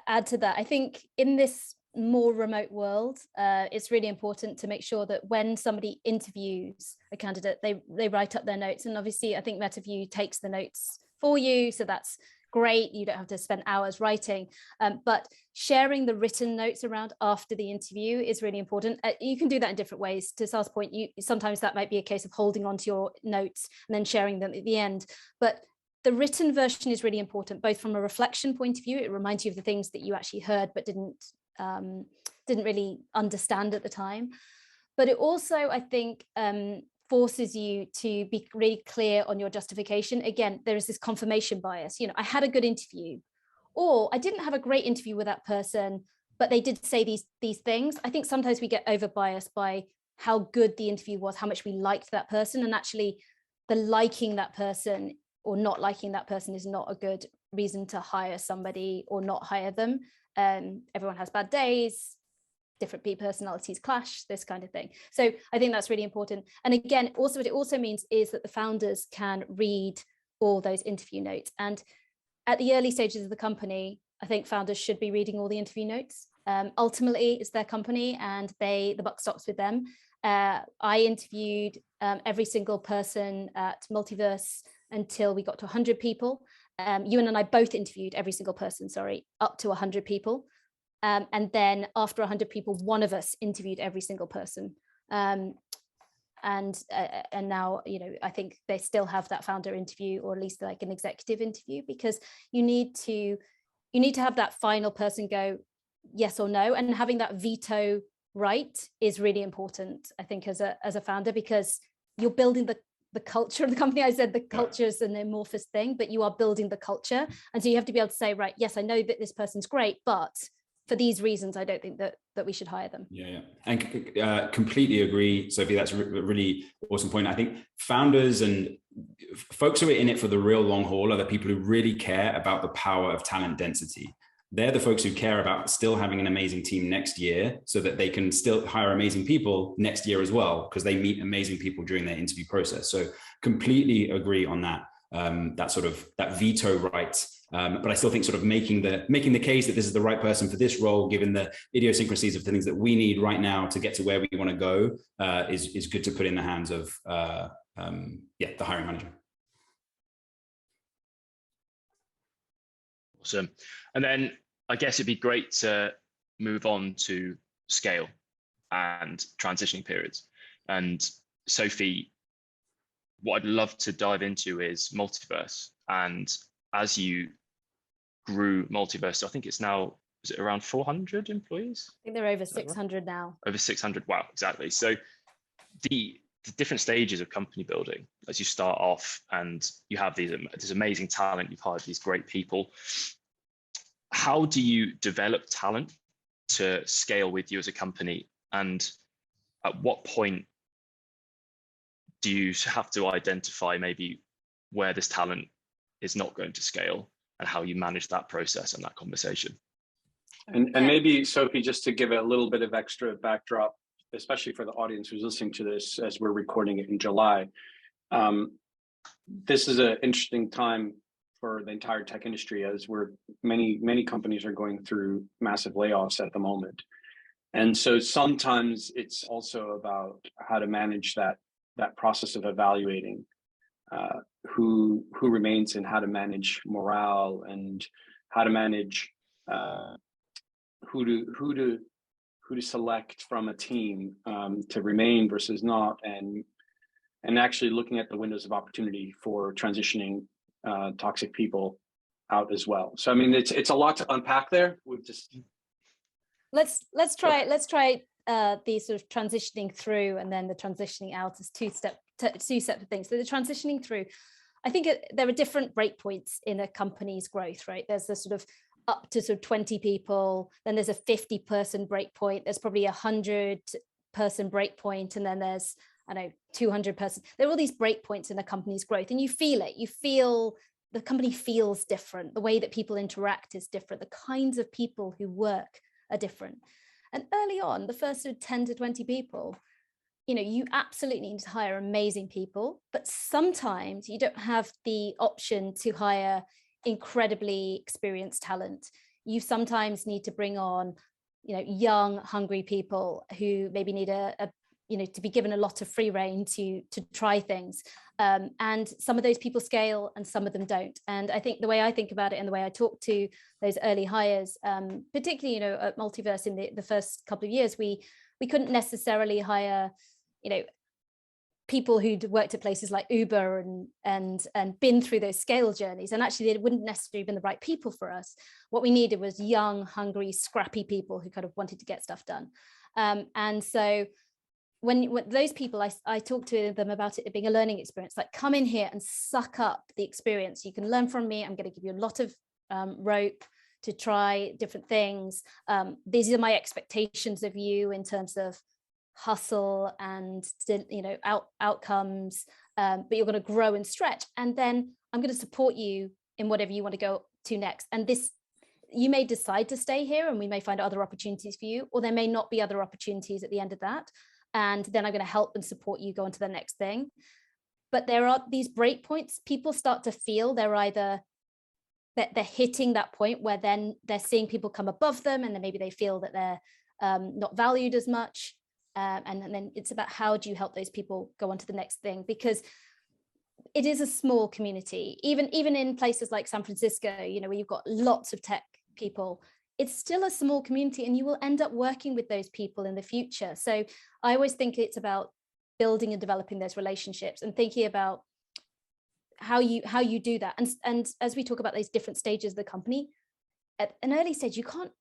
add to that. I think in this more remote world, it's really important to make sure that when somebody interviews a candidate, they write up their notes. And obviously, I think MetaView takes the notes for you, so that's great. You don't have to spend hours writing, but sharing the written notes around after the interview is really important. You can do that in different ways. To Sal's point, sometimes that might be a case of holding on to your notes and then sharing them at the end. But the written version is really important, both from a reflection point of view. It reminds you of the things that you actually heard but didn't really understand at the time. But it also, I think, forces you to be really clear on your justification. Again, there is this confirmation bias. I had a good interview, or I didn't have a great interview with that person, but they did say these things. I think sometimes we get over biased by how good the interview was, how much we liked that person, and actually the liking that person or not liking that person is not a good reason to hire somebody or not hire them. Everyone has bad days, different personalities clash, this kind of thing. So I think that's really important. And again, also what it also means is that the founders can read all those interview notes. And at the early stages of the company, I think founders should be reading all the interview notes. Ultimately, it's their company and the buck stops with them. I interviewed every single person at Multiverse until we got to 100 people. Ewan and I both interviewed every single person, up to 100 people. And then after 100 people, one of us interviewed every single person. And now, I think they still have that founder interview, or at least like an executive interview, because you need to have that final person go yes or no, and having that veto right is really important, I think, as a founder, because you're building the culture of the company. I said the culture is an amorphous thing, but you are building the culture. And so you have to be able to say, right, yes, I know that this person's great, but for these reasons, I don't think that we should hire them. Yeah. And completely agree, Sophie. That's a really awesome point. I think founders and folks who are in it for the real long haul are the people who really care about the power of talent density. They're the folks who care about still having an amazing team next year so that they can still hire amazing people next year as well, because they meet amazing people during their interview process. So completely agree on that. that sort of that veto right. But I still think sort of making the case that this is the right person for this role, given the idiosyncrasies of the things that we need right now to get to where we want to go, is good to put in the hands of the hiring manager. Awesome. And then I guess it'd be great to move on to scale and transitioning periods. And Sophie, what I'd love to dive into is Multiverse. And as you grew Multiverse, so I think it's now, is it around 400 employees? I think they're over 600 now. Over 600, wow, exactly. So the different stages of company building, as you start off and you have this amazing talent, you've hired these great people. How do you develop talent to scale with you as a company? And at what point do you have to identify maybe where this talent is not going to scale and how you manage that process and that conversation? And maybe, Sophie, just to give a little bit of extra backdrop, especially for the audience who's listening to this as we're recording it in July, this is an interesting time for the entire tech industry, as many companies are going through massive layoffs at the moment. And so sometimes it's also about how to manage that process of evaluating who remains and how to manage morale and how to manage who to select from a team to remain versus not, and actually looking at the windows of opportunity for transitioning toxic people out as well. So I mean, it's a lot to unpack there. We've just let's try the sort of transitioning through and then the transitioning out as two separate things. So the transitioning through, I think there are different breakpoints in a company's growth, right? There's the sort of up to sort of 20 people, then there's a 50-person breakpoint, there's probably 100-person breakpoint, and then there's 200 person. There are all these breakpoints in a company's growth, and you feel it. You feel the company feels different. The way that people interact is different. The kinds of people who work are different. And early on, the first sort of 10 to 20 people, you absolutely need to hire amazing people, but sometimes you don't have the option to hire incredibly experienced talent. You sometimes need to bring on, young, hungry people who maybe need to be given a lot of free rein to try things. And some of those people scale and some of them don't. And I think the way I think about it and the way I talk to those early hires, particularly, at Multiverse in the first couple of years, we couldn't necessarily hire, people who'd worked at places like Uber and been through those scale journeys. And actually they wouldn't necessarily been the right people for us. What we needed was young, hungry, scrappy people who kind of wanted to get stuff done. And so when those people, I talk to them about it being a learning experience, like come in here and suck up the experience. You can learn from me. I'm going to give you a lot of rope to try different things. These are my expectations of you in terms of hustle and outcomes, but you're going to grow and stretch. And then I'm going to support you in whatever you want to go to next. And this, you may decide to stay here and we may find other opportunities for you, or there may not be other opportunities at the end of that. And then I'm going to help and support you go on to the next thing. But there are these breakpoints. People start to feel they're hitting that point where then they're seeing people come above them, and then maybe they feel that they're not valued as much. And then it's about how do you help those people go on to the next thing, because it is a small community, even in places like San Francisco, where you've got lots of tech people. It's still a small community, and you will end up working with those people in the future. So I always think it's about building and developing those relationships and thinking about how you do that. And as we talk about those different stages of the company, at an early stage, you can't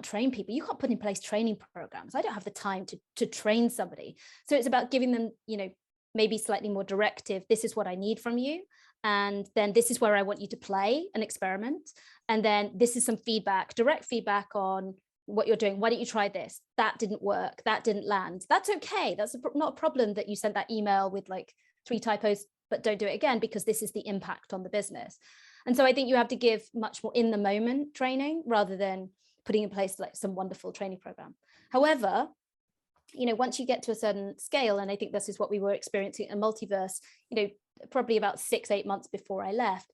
train people. You can't put in place training programs. I don't have the time to train somebody. So it's about giving them, maybe slightly more directive. This is what I need from you. And then this is where I want you to play and experiment. And then this is some feedback, direct feedback on what you're doing. Why don't you try this? That didn't work. That didn't land. That's okay. That's not a problem that you sent that email with like 3 typos, but don't do it again, because this is the impact on the business. And so I think you have to give much more in the moment training rather than putting in place like some wonderful training program. However, once you get to a certain scale, and I think this is what we were experiencing in Multiverse, probably about 6-8 months before I left,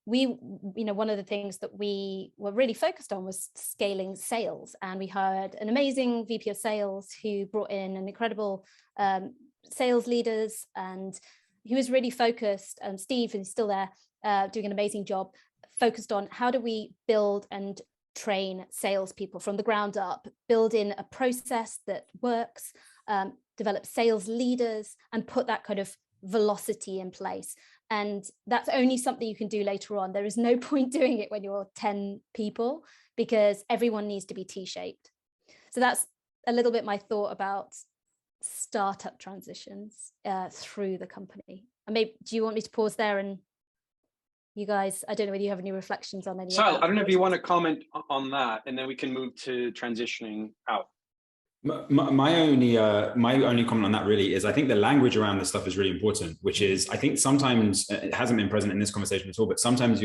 one of the things that we were really focused on was scaling sales. And we hired an amazing VP of sales who brought in an incredible sales leaders, and he was really focused, Steve, who's still there, doing an amazing job, focused on how do we build and train salespeople from the ground up, build in a process that works, develop sales leaders, and put that kind of velocity in place. And that's only something you can do later on. There is no point doing it when you're 10 people, because everyone needs to be T-shaped. So that's a little bit my thought about startup transitions through the company. And maybe, do you want me to pause there, and you guys, I don't know whether you have any reflections on any of that. I don't know if you want to comment on that, and then we can move to transitioning out. My only comment on that really is, I think the language around this stuff is really important, which is, I think sometimes it hasn't been present in this conversation at all, but sometimes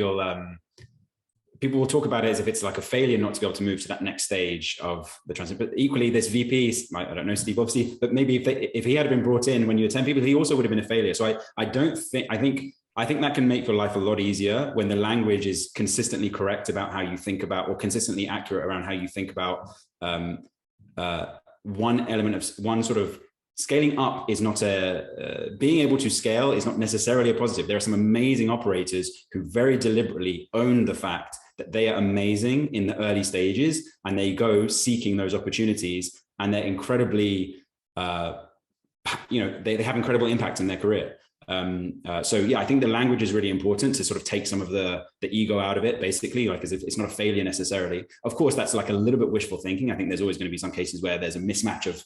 people will talk about it as if it's like a failure not to be able to move to that next stage of the transition. But equally, this VP, I don't know Steve, obviously, but maybe if he had been brought in when you were 10 people, he also would have been a failure. So I think that can make your life a lot easier when the language is consistently correct about how you think about, or consistently accurate around how you think about one element of one sort of scaling up is not being able to scale is not necessarily a positive. There are some amazing operators who very deliberately own the fact that they are amazing in the early stages, and they go seeking those opportunities, and they're incredibly, they have incredible impact in their career. So yeah, I think the language is really important to sort of take some of the ego out of it, basically, like as if it's not a failure necessarily. Of course, that's like a little bit wishful thinking. I think there's always going to be some cases where there's a mismatch of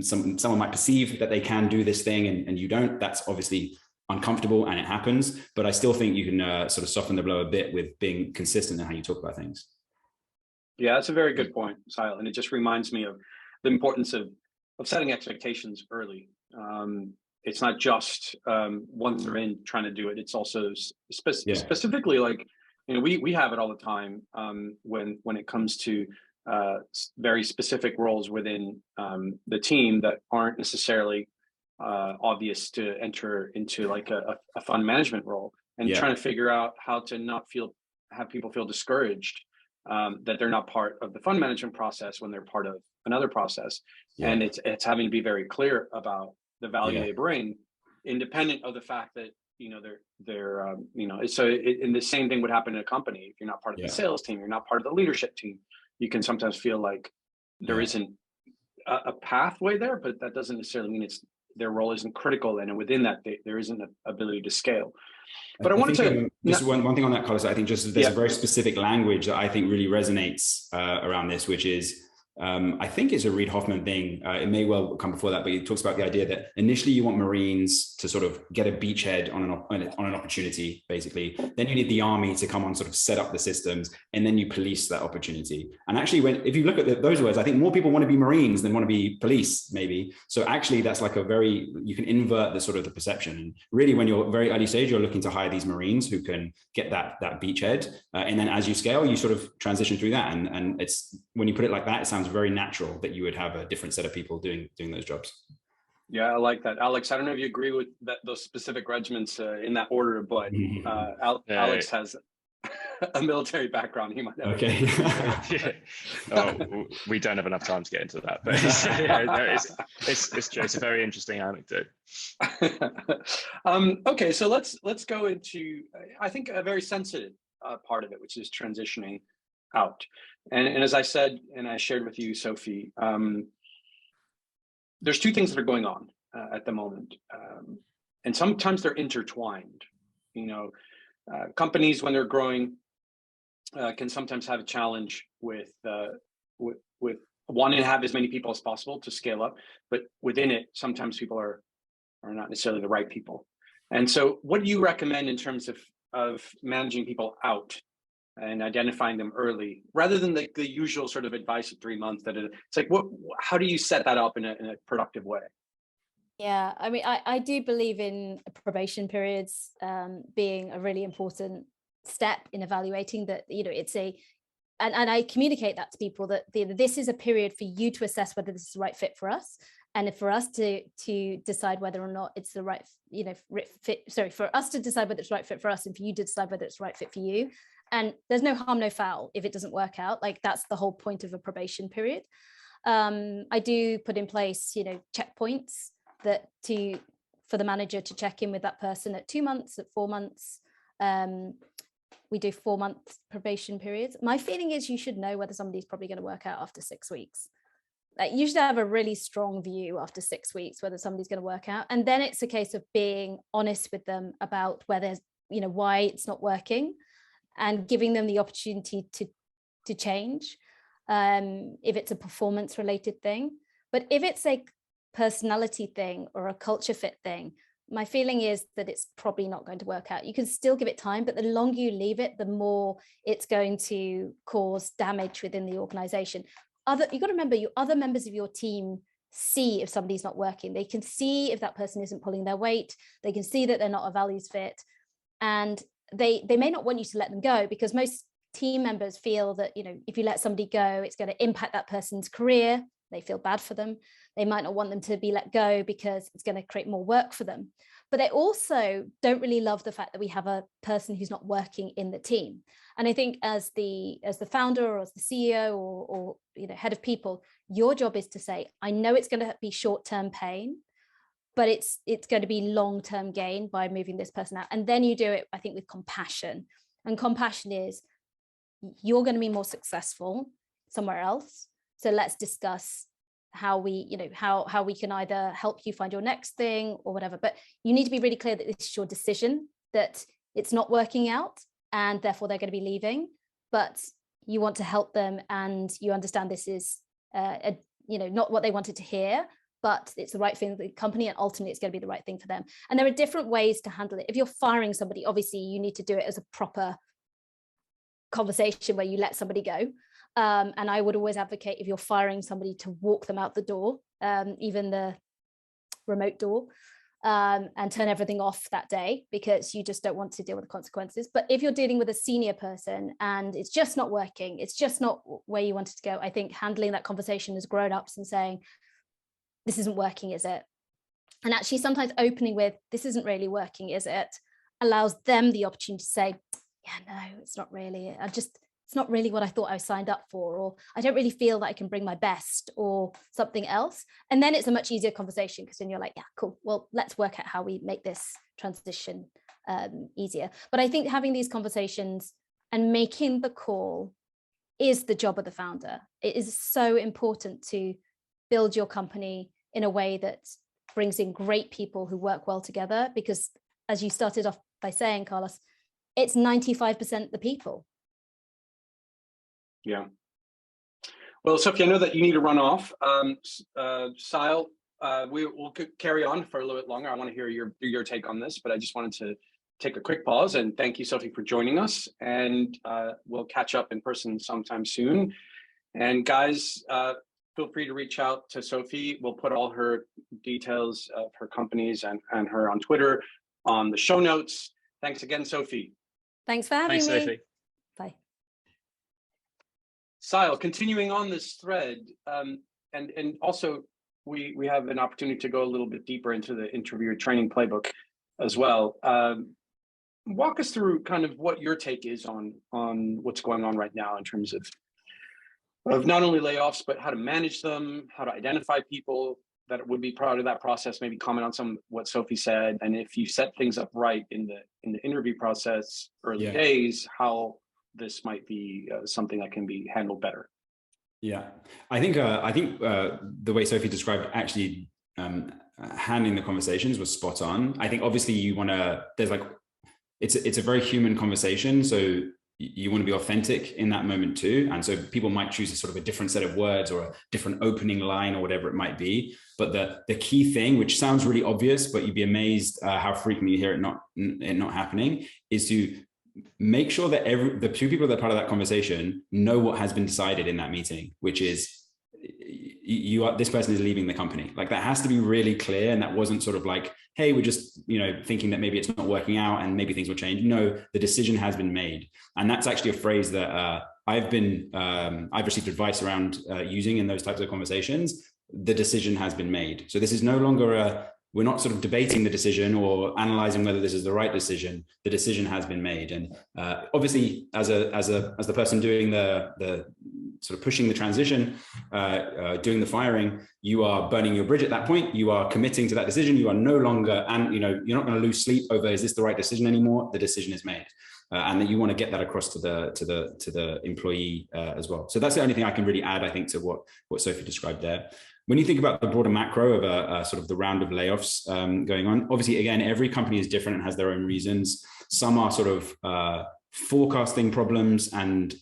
someone might perceive that they can do this thing and you don't. That's obviously uncomfortable, and it happens, but I still think you can sort of soften the blow a bit with being consistent in how you talk about things. Yeah, that's a very good point, Siadhal, and it just reminds me of the importance of setting expectations early. It's not just once they're in trying to do it. It's also specifically, like, we have it all the time when it comes to very specific roles within the team that aren't necessarily obvious to enter into, like a fund management role, and trying to figure out how to not have people feel discouraged that they're not part of the fund management process when they're part of another process. And it's having to be very clear about the value they bring, independent of the fact that they're and the same thing would happen in a company. If you're not part of the sales team, you're not part of the leadership team, you can sometimes feel like there isn't a pathway there, but that doesn't necessarily mean their role isn't critical, and within that there isn't an ability to scale. But I wanted to just one thing on that, Carlos. I think just there's a very specific language that I think really resonates around this, which is I think it's a Reid Hoffman thing. It may well come before that, but he talks about the idea that initially you want Marines to sort of get a beachhead on an opportunity, basically. Then you need the army to come on, sort of set up the systems, and then you police that opportunity. And actually, if you look at those words, I think more people want to be Marines than want to be police, maybe. So actually, that's like you can invert the sort of the perception. And really, when you're very early stage, you're looking to hire these Marines who can get that beachhead, and then as you scale, you sort of transition through that. And it's, when you put it like that, it sounds very natural that you would have a different set of people doing those jobs. Yeah, I like that. Alex, I don't know if you agree with those specific regiments in that order, but Alex has a military background. He might have. Okay. We don't have enough time to get into that, but it's a very interesting anecdote. Okay, so let's go into, I think, a very sensitive part of it, which is transitioning out. And as I said, and I shared with you, Sophie, there's two things that are going on at the moment. And sometimes they're intertwined. Companies, when they're growing, can sometimes have a challenge with wanting to have as many people as possible to scale up. But within it, sometimes people are not necessarily the right people. And so what do you recommend in terms of managing people out and identifying them early, rather than the usual sort of advice of 3 months? It's like, how do you set that up in a productive way? Yeah, I mean, I do believe in probation periods being a really important step in evaluating that. And I communicate that to people, that this is a period for you to assess whether this is the right fit for us. And for us to decide whether or not it's the right, fit, for us to decide whether it's the right fit for us, and for you to decide whether it's the right fit for you. And there's no harm, no foul if it doesn't work out. Like, that's the whole point of a probation period. I do put in place, checkpoints for the manager to check in with that person at 2 months, at 4 months. We do 4-month probation periods. My feeling is you should know whether somebody's probably going to work out after 6 weeks. Like, you should have a really strong view after 6 weeks whether somebody's going to work out. And then it's a case of being honest with them about whether, why it's not working, and giving them the opportunity to change, if it's a performance related thing. But if it's a personality thing or a culture fit thing, my feeling is that it's probably not going to work out. You can still give it time, but the longer you leave it, the more it's going to cause damage within the organization. You've got to remember, your other members of your team see if somebody's not working. They can see if that person isn't pulling their weight. They can see that they're not a values fit. And they may not want you to let them go, because most team members feel that, if you let somebody go, it's going to impact that person's career. They feel bad for them. They might not want them to be let go because it's going to create more work for them. But they also don't really love the fact that we have a person who's not working in the team. And I think as the founder or as the CEO or head of people, your job is to say, I know it's going to be short-term pain, but it's going to be long-term gain by moving this person out. And then you do it, I think, with compassion. And compassion is, you're going to be more successful somewhere else. So let's discuss how we can either help you find your next thing or whatever. But you need to be really clear that this is your decision, that it's not working out, and therefore they're going to be leaving. But you want to help them, and you understand this is not what they wanted to hear, but it's the right thing for the company, and ultimately it's going to be the right thing for them. And there are different ways to handle it. If you're firing somebody, obviously you need to do it as a proper conversation where you let somebody go. And I would always advocate, if you're firing somebody, to walk them out the door, even the remote door, and turn everything off that day, because you just don't want to deal with the consequences. But if you're dealing with a senior person and it's just not working, it's just not where you wanted to go, I think handling that conversation as grown-ups and saying, this isn't working, is it? And actually sometimes opening with, this isn't really working, is it? Allows them the opportunity to say, yeah, no, it's not really. It's not really what I thought I signed up for, or I don't really feel that I can bring my best, or something else. And then it's a much easier conversation, because then you're like, yeah, cool. Well, let's work out how we make this transition easier. But I think having these conversations and making the call is the job of the founder. It is so important to build your company in a way that brings in great people who work well together, because as you started off by saying, Carlos, it's 95% the people. Yeah. Well, Sophie, I know that you need to run off. Siadhal, we'll carry on for a little bit longer. I want to hear your take on this, but I just wanted to take a quick pause and thank you, Sophie, for joining us. And we'll catch up in person sometime soon. And guys, feel free to reach out to Sophie. We'll put all her details of her companies and her on Twitter on the show notes. Thanks again, Sophie. Thanks for having me. Thanks, Sophie. Bye. Siadhal, continuing on this thread, and also we have an opportunity to go a little bit deeper into the interviewer training playbook as well. Walk us through kind of what your take is on what's going on right now in terms of not only layoffs, but how to manage them, how to identify people that would be part of that process. Maybe comment on some what Sophie said, and if you set things up right in the interview process early days, how this might be something that can be handled better. Yeah, I think the way Sophie described actually handling the conversations was spot on. I think obviously you want to. There's like it's a very human conversation, so you want to be authentic in that moment too. And so people might choose a sort of a different set of words or a different opening line or whatever it might be. But the key thing, which sounds really obvious, but you'd be amazed how frequently you hear it not happening, is to make sure that the two people that are part of that conversation know what has been decided in that meeting, which is this person is leaving the company. Like that has to be really clear. And that wasn't sort of like, hey, we're just, thinking that maybe it's not working out and maybe things will change. No, the decision has been made. And that's actually a phrase that I've received advice around using in those types of conversations. the decision has been made. So this is no longer we're not sort of debating the decision or analyzing whether this is the right decision. The decision has been made. And obviously, as the person doing the sort of pushing the transition, doing the firing, you are burning your bridge at that point. You are committing to that decision. You are no longer, and you're not going to lose sleep over, is this the right decision anymore? The decision is made. And that you want to get that across to the employee as well. So that's the only thing I can really add, I think, to what Sophie described there. When you think about the broader macro of sort of the round of layoffs going on, obviously, again, every company is different and has their own reasons. Some are sort of forecasting problems and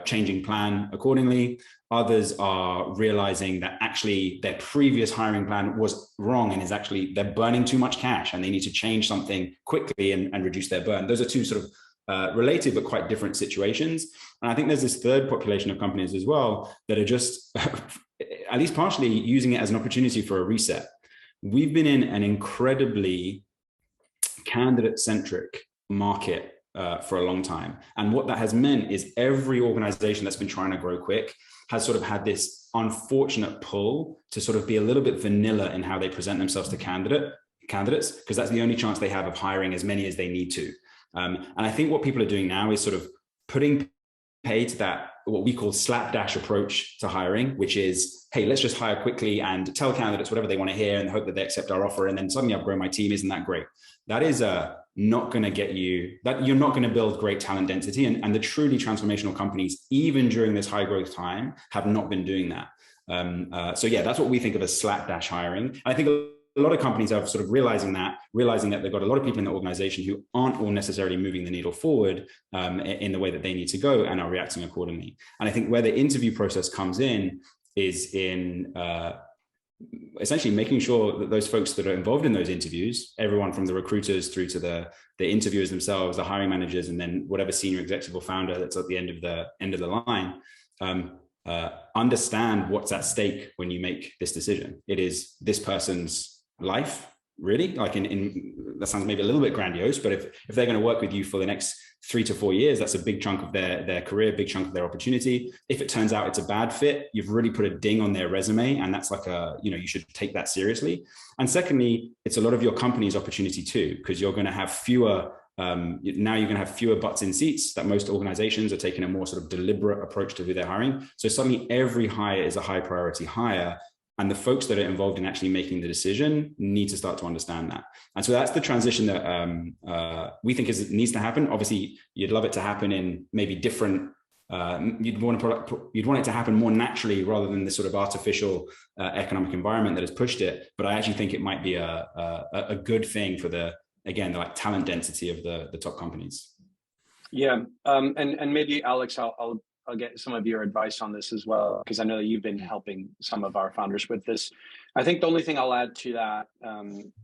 changing plan accordingly. Others are realizing that actually their previous hiring plan was wrong and is actually, they're burning too much cash and they need to change something quickly and reduce their burn. Those are two sort of related but quite different situations. And I think there's this third population of companies as well that are just at least partially using it as an opportunity for a reset. We've been in an incredibly candidate-centric market for a long time. And what that has meant is every organization that's been trying to grow quick has sort of had this unfortunate pull to sort of be a little bit vanilla in how they present themselves to candidates, because that's the only chance they have of hiring as many as they need to. And I think what people are doing now is sort of putting pay to that, what we call slapdash approach to hiring, which is, hey, let's just hire quickly and tell candidates whatever they want to hear and hope that they accept our offer. And then suddenly I've grown my team. Isn't that great? That is not going to get you, that you're not going to build great talent density. And the truly transformational companies, even during this high growth time, have not been doing that. So yeah, that's what we think of as slapdash hiring. I think a lot of companies are sort of realizing that they've got a lot of people in the organization who aren't all necessarily moving the needle forward in the way that they need to go and are reacting accordingly. And I think where the interview process comes in is in essentially making sure that those folks that are involved in those interviews, everyone from the recruiters through to the interviewers themselves, the hiring managers, and then whatever senior executive or founder that's at the end of the line, understand what's at stake when you make this decision. It is this person's life, really. Like in that sounds maybe a little bit grandiose, but if they're going to work with you for the next 3 to 4 years, that's a big chunk of their career, big chunk of their opportunity. If it turns out it's a bad fit, you've really put a ding on their resume, and that's like you should take that seriously. And secondly, it's a lot of your company's opportunity too, because you're going to have fewer butts in seats. That most organizations are taking a more sort of deliberate approach to who they're hiring. So suddenly every hire is a high priority hire. And the folks that are involved in actually making the decision need to start to understand that. And so that's the transition that we think needs to happen. Obviously, you'd love it to happen in maybe different, you'd want it to happen more naturally rather than this sort of artificial economic environment that has pushed it. But I actually think it might be a good thing for the like talent density of the top companies. Yeah. And maybe Alex, I'll get some of your advice on this as well, because I know that you've been helping some of our founders with this. I think the only thing I'll add to that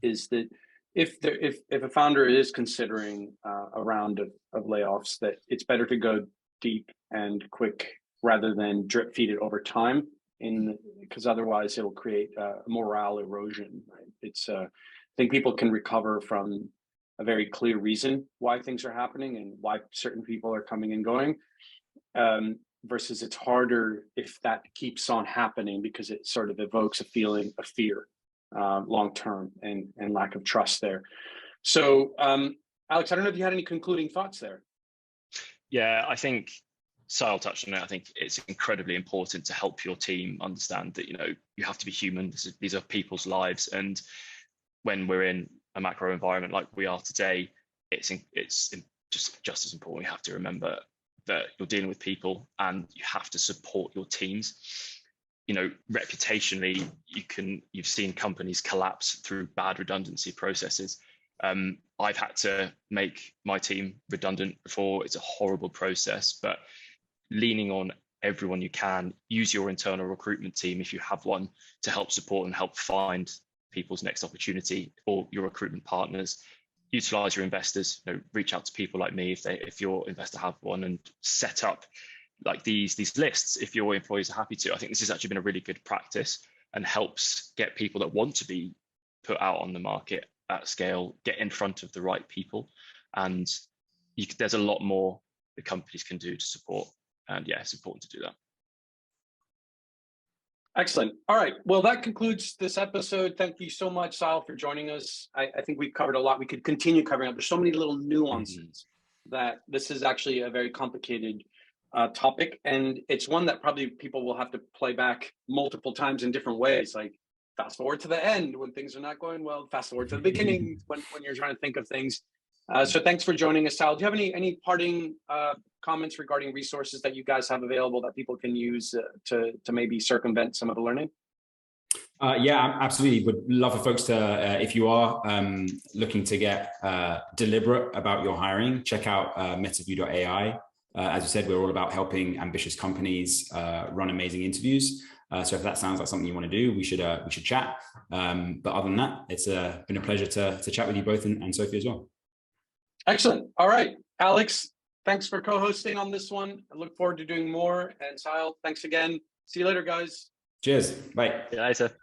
is that if a founder is considering a round of layoffs, that it's better to go deep and quick rather than drip feed it over time, because otherwise it'll create morale erosion. Right? I think people can recover from a very clear reason why things are happening and why certain people are coming and going. Versus it's harder if that keeps on happening, because it sort of evokes a feeling of fear long term and lack of trust there. So Alex, I don't know if you had any concluding thoughts there. Yeah, I think Siadhal touched on it. I think it's incredibly important to help your team understand that you have to be human. These are people's lives, and when we're in a macro environment like we are today, it's just as important. We have to remember that you're dealing with people and you have to support your teams. Reputationally, you've seen companies collapse through bad redundancy processes. I've had to make my team redundant before. It's a horrible process, but leaning on everyone you can, use your internal recruitment team if you have one to help support and help find people's next opportunity, or your recruitment partners. Utilize your investors, reach out to people like me if your investor have one, and set up like these lists if your employees are happy to. I think this has actually been a really good practice and helps get people that want to be put out on the market at scale, get in front of the right people. And there's a lot more the companies can do to support. And yeah, it's important to do that. Excellent. All right. Well, that concludes this episode. Thank you so much, Siadhal, for joining us. I think we've covered a lot. We could continue covering up. There's so many little nuances that this is actually a very complicated topic. And it's one that probably people will have to play back multiple times in different ways. Like fast forward to the end when things are not going well, fast forward to the beginning when you're trying to think of things. So thanks for joining us, Siadhal. Do you have any parting comments regarding resources that you guys have available that people can use to maybe circumvent some of the learning? Yeah, absolutely. Would love for folks to, if you are looking to get deliberate about your hiring, check out metaview.ai. As you said, we're all about helping ambitious companies run amazing interviews. So if that sounds like something you want to do, we should chat. But other than that, it's been a pleasure to chat with you both and Sophie as well. Excellent. All right, Alex, thanks for co-hosting on this one. I look forward to doing more. And Siadhal, thanks again. See you later, guys. Cheers. Bye. See you later.